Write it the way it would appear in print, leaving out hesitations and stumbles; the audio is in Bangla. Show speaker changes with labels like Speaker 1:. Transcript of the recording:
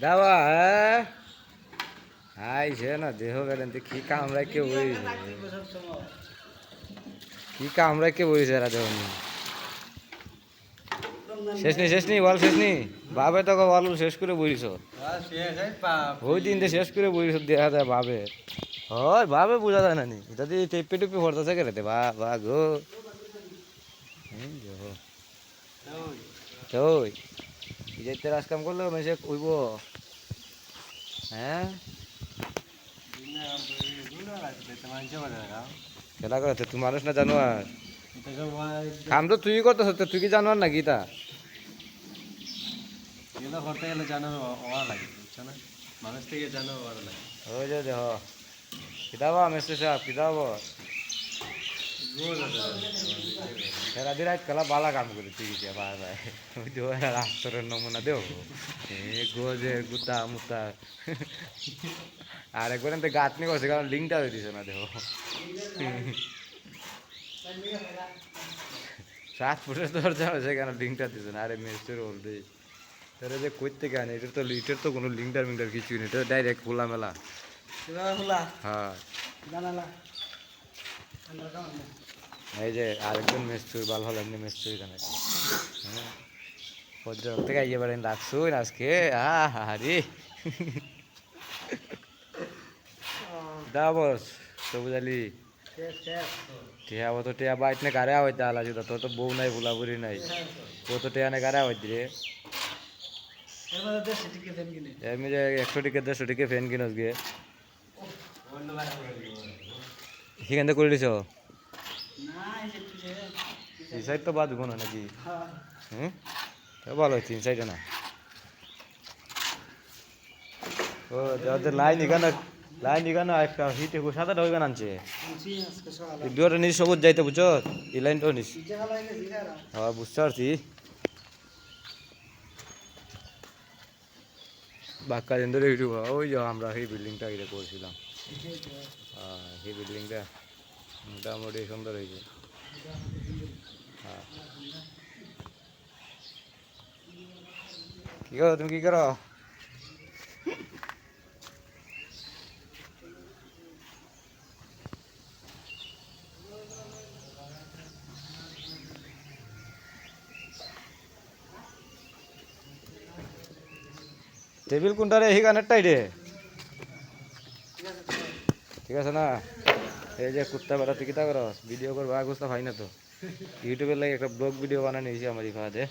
Speaker 1: দাবা আইছে না দেহ গেলেন কি কামড়াই কে বইছে কি কামড়াই কে বইছে এরা দেহ শেষ নি বল শেষ নি বাবে তো বল শেষ করে বইছ ওই দিন শেষ করে বইছ দেখা যায় বাবে হয় বাবে বোঝা যায় না নি যদি টেপে টুপি ভরতেছে কে রে বা বা গো ওই যেতে রাজ কাম করলো মেসে কইব হ্যাঁ খেলা করে তুই মানুষ না জানোয়ার কাম তো তুই করতেছ তুই কি জানোয়ার নাকি তা
Speaker 2: করতে গেলে জানানো ওরা লাগে বুঝছো না মানুষ থেকে জানো ওরা লাগে
Speaker 1: ওই যে দেহ কিতাবা মেসে সাহেব কিতাব এরা দিরাই খেলা বালা কাম করে তুই কি ভাই ভাই ওই যে রাস্তার নমুনা দেও এ গোজে গুতা মুতা আর একবার এতে গাঁথনি করছে কারণ লিঙ্কটা হয়ে দিছে না দেহ 7 ফুটের দরজা হয়েছে কেন লিঙ্কটা দিছে না আরে মেস্টের বলতে তাহলে যে করতে কেন এটার তো কোনো লিঙ্কটার মিঙ্কটার কিছুই নেই এটা ডাইরেক্ট খোলা মেলা হ্যাঁ এই যে আরেকজন মিস্ত্রি ভালো হলো এমনি মিস্ত্রি এখানে হ্যাঁ ভদ্রলোক থেকে আইয়ে বেড়েন রাখছুন আজকে আরে দা বস সবুজ আলী টিয়া ও তো টিয়া বাইট নে কারে হইতে আলা জুতা তোর তো বউ নাই বুলাবুরি নাই ও তো টিয়া নে কারে হইতে রে এমনি যে 100 টিকে ফ্যান কিনস গিয়ে সেখান থেকে করে দিছ এই সাইড তো বাঁধবো না নাকি হুম ভালো হয়েছে 3 সাইডে না ও যাদের লাইন এখানে একটা হিটে সাদাটা ওইখানে আনছে দুটা নিচ সবুজ যাইতে বুঝছো এই লাইনটাও নিস হ্যাঁ বুঝতে পারছি বাক্কা দিন ধরে ইউটিউব ওই যে আমরা সেই বিল্ডিংটা এটা করছিলাম হ্যাঁ সেই বিল্ডিংটা মোটামুটি সুন্দর হয়েছে হ্যাঁ কি করো তুমি কি করো টেবিল কোনটা রে এই কানেরটাই রে ঠিক আছে না এই যে কুত্তা বেড়া তুই কিতা করস ভিডিও করবো আগুস্তা ভাই না তো ইউটিউবের লাগে একটা ব্লগ ভিডিও বানানো হয়েছে আমার এই ফাঁদে